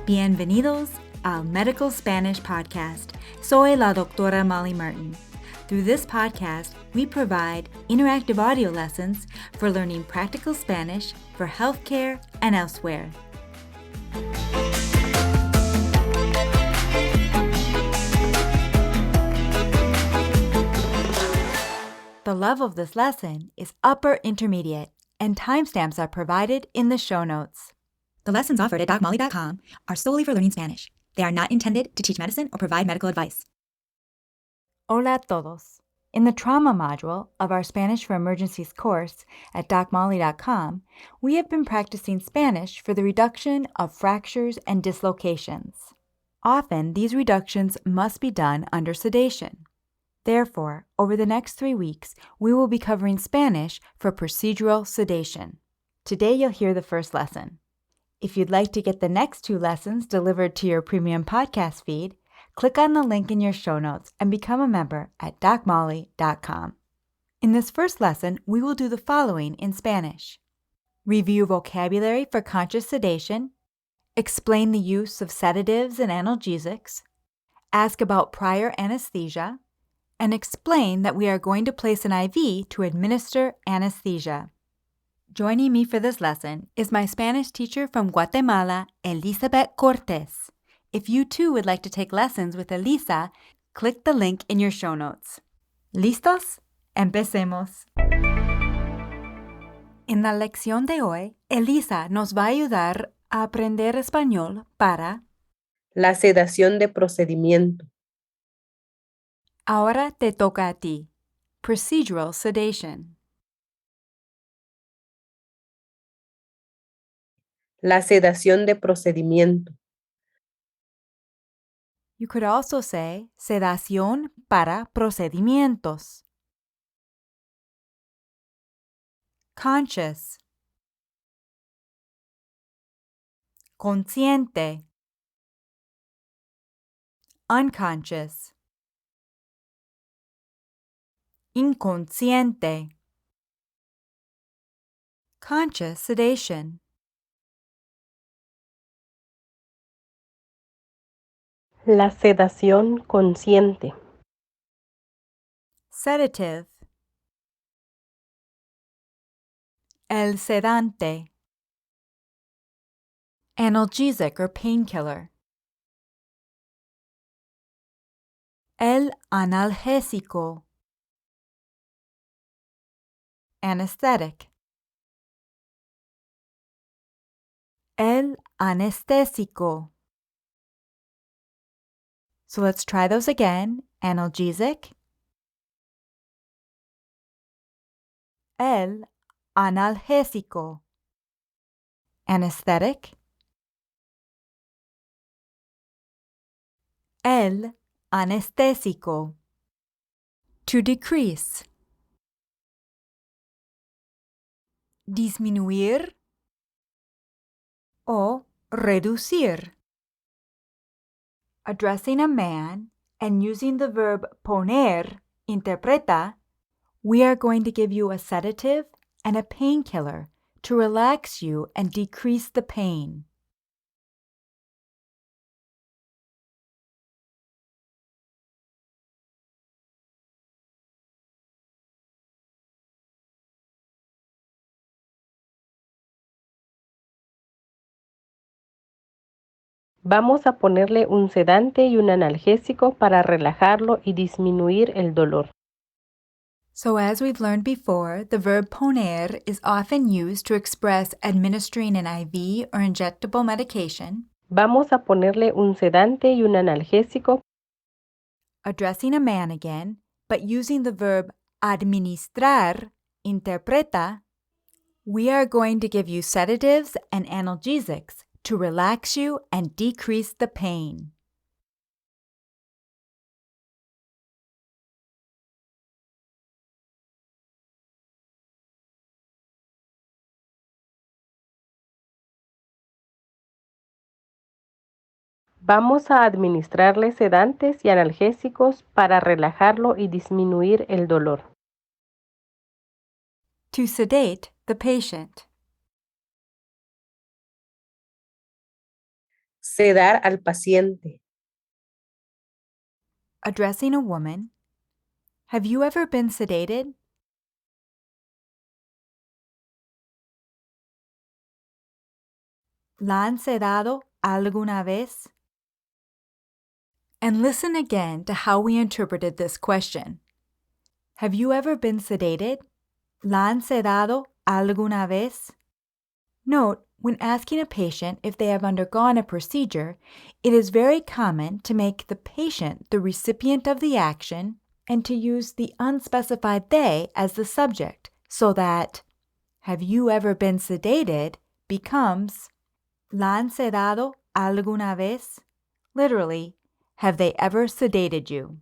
Bienvenidos al Medical Spanish Podcast. Soy la doctora Molly Martin. Through this podcast, we provide interactive audio lessons for learning practical Spanish for healthcare and elsewhere. The level of this lesson is upper intermediate, and timestamps are provided in the show notes. The lessons offered at DocMolly.com are solely for learning Spanish. They are not intended to teach medicine or provide medical advice. Hola a todos. In the trauma module of our Spanish for Emergencies course at DocMolly.com, we have been practicing Spanish for the reduction of fractures and dislocations. Often, these reductions must be done under sedation. Therefore, over the next 3 weeks, we will be covering Spanish for procedural sedation. Today, you'll hear the first lesson. If you'd like to get the next 2 lessons delivered to your premium podcast feed, click on the link in your show notes and become a member at DocMolly.com. In this first lesson, we will do the following in Spanish. Review vocabulary for conscious sedation, explain the use of sedatives and analgesics, ask about prior anesthesia, and explain that we are going to place an IV to administer anesthesia. Joining me for this lesson is my Spanish teacher from Guatemala, Elizabeth Cortes. If you too would like to take lessons with Elisa, click the link in your show notes. ¿Listos? Empecemos. En la lección de hoy, Elisa nos va a ayudar a aprender español para la sedación de procedimiento. Ahora te toca a ti. Procedural sedation. La sedación de procedimiento. You could also say sedación para procedimientos. Conscious. Consciente. Unconscious. Inconsciente. Conscious sedation. La sedación consciente. Sedative. El sedante. Analgesic or painkiller. El analgésico. Anesthetic. El anestésico. So let's try those again. Analgesic. El analgésico. Anesthetic. El anestésico. To decrease. Disminuir o reducir. Addressing a man and using the verb poner, interpreta, we are going to give you a sedative and a painkiller to relax you and decrease the pain. Vamos a ponerle un sedante y un analgésico para relajarlo y disminuir el dolor. So as we've learned before, the verb poner is often used to express administering an IV or injectable medication. Vamos a ponerle un sedante y un analgésico. Addressing a man again, but using the verb administrar, interpreta, we are going to give you sedatives and analgesics to relax you and decrease the pain. Vamos a administrarle sedantes y analgésicos para relajarlo y disminuir el dolor. To sedate the patient. Sedar al paciente. Addressing a woman. Have you ever been sedated? ¿La han sedado alguna vez? And listen again to how we interpreted this question. Have you ever been sedated? ¿La han sedado alguna vez? Note, when asking a patient if they have undergone a procedure, it is very common to make the patient the recipient of the action and to use the unspecified they as the subject, so that have you ever been sedated becomes ¿La han sedado alguna vez? Literally, have they ever sedated you?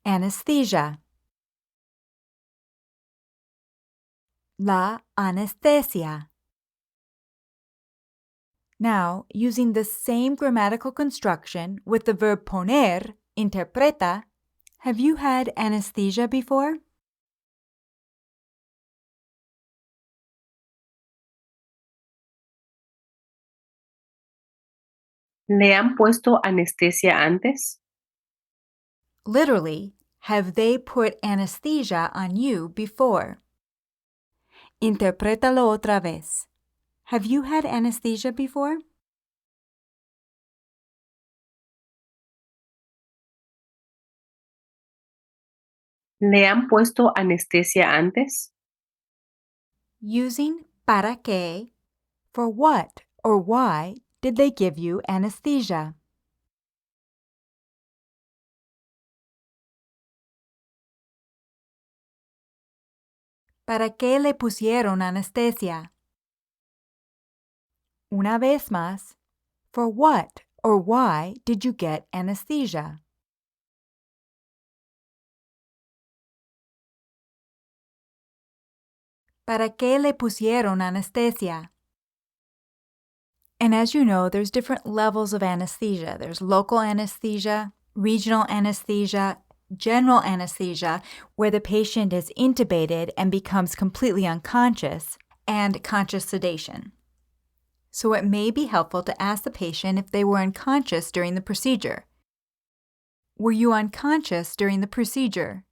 Anesthesia. La anestesia. Now, using the same grammatical construction with the verb poner, interpreta, have you had anesthesia before? ¿Le han puesto anestesia antes? Literally, have they put anesthesia on you before? Interprétalo otra vez. Have you had anesthesia before? ¿Le han puesto anestesia antes? Using para qué, for what or why did they give you anesthesia? ¿Para qué le pusieron anestesia? Una vez más, for what or why did you get anesthesia? ¿Para qué le pusieron anestesia? And as you know, there's different levels of anesthesia. There's local anesthesia, regional anesthesia, general anesthesia, where the patient is intubated and becomes completely unconscious, and conscious sedation. So it may be helpful to ask the patient if they were unconscious during the procedure. Were you unconscious during the procedure?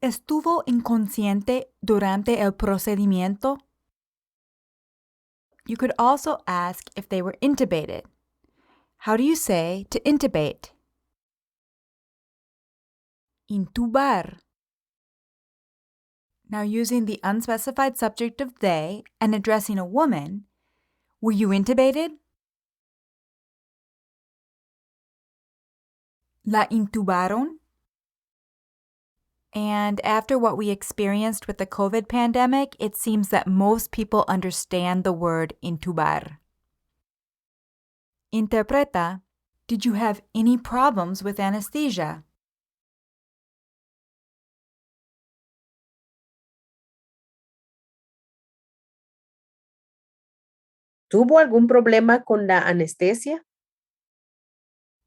¿Estuvo inconsciente durante el procedimiento? You could also ask if they were intubated. How do you say to intubate? Intubar. Now, using the unspecified subject of they and addressing a woman, were you intubated? ¿La intubaron? And after what we experienced with the COVID pandemic, it seems that most people understand the word intubar. Interpreta, did you have any problems with anesthesia? ¿Tuvo algún problema con la anestesia?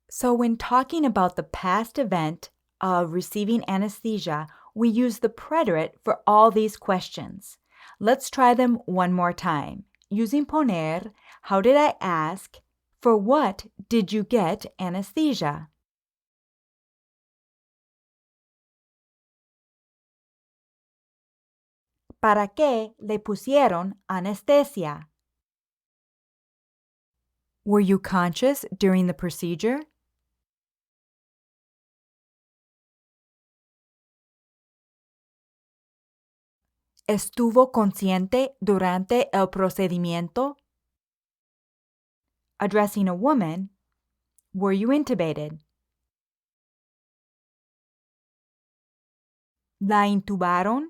So when talking about the past event of receiving anesthesia, we use the preterite for all these questions. Let's try them one more time. Using poner, how did I ask, for what did you get anesthesia? ¿Para qué le pusieron anestesia? Were you conscious during the procedure? ¿Estuvo consciente durante el procedimiento? Addressing a woman, were you intubated? ¿La intubaron?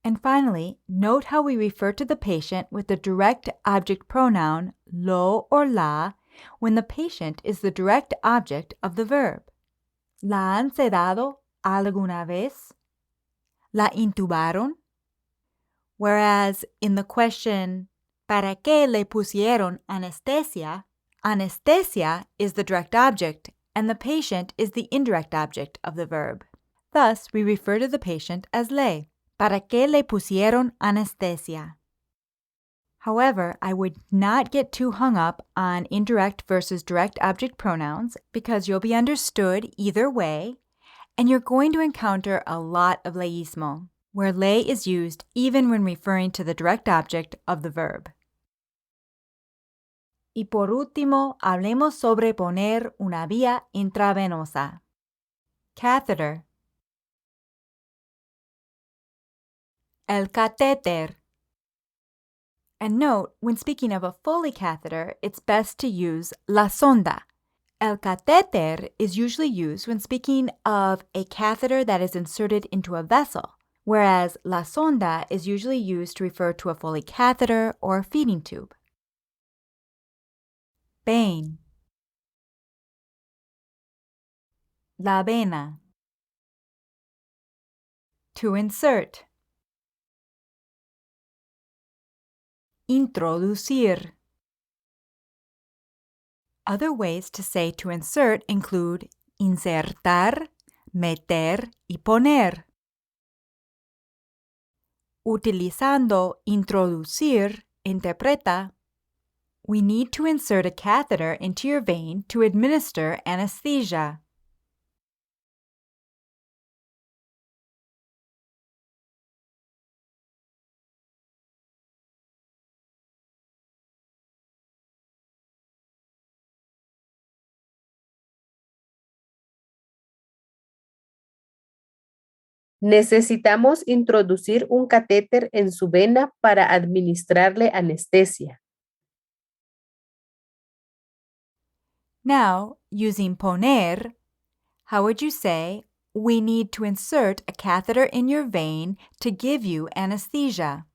And finally, note how we refer to the patient with the direct object pronoun lo or la when the patient is the direct object of the verb. ¿La han sedado alguna vez? ¿La intubaron? Whereas in the question, ¿para qué le pusieron anestesia? Anestesia is the direct object and the patient is the indirect object of the verb. Thus, we refer to the patient as le. ¿Para qué le pusieron anestesia? However, I would not get too hung up on indirect versus direct object pronouns because you'll be understood either way, and you're going to encounter a lot of leísmo, where le is used even when referring to the direct object of the verb. Y por último, hablemos sobre poner una vía intravenosa. Catheter. El catéter. And note, when speaking of a Foley catheter, it's best to use la sonda. El catéter is usually used when speaking of a catheter that is inserted into a vessel, whereas la sonda is usually used to refer to a Foley catheter or feeding tube. Vein. La vena. To insert. Introducir. Other ways to say to insert include insertar, meter y poner. Utilizando introducir, interpreta, we need to insert a catheter into your vein to administer anesthesia. Necesitamos introducir un catéter en su vena para administrarle anestesia. Now, using poner, how would you say, we need to insert a catheter in your vein to give you anesthesia?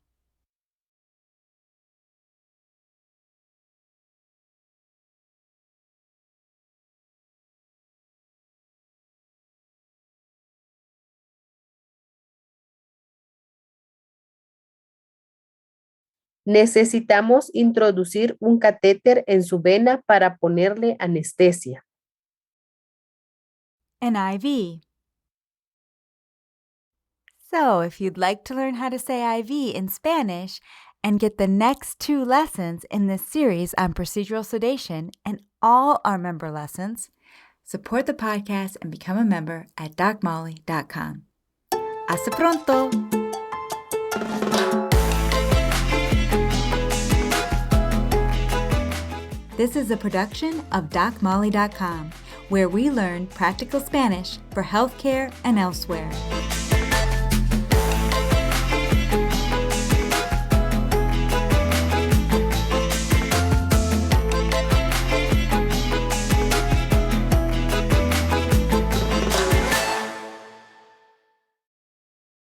Necesitamos introducir un catéter en su vena para ponerle anestesia. An IV. So, if you'd like to learn how to say IV in Spanish and get the next 2 lessons in this series on procedural sedation and all our member lessons, support the podcast and become a member at docmolly.com. Hasta pronto! This is a production of docmolly.com, where we learn practical Spanish for healthcare and elsewhere.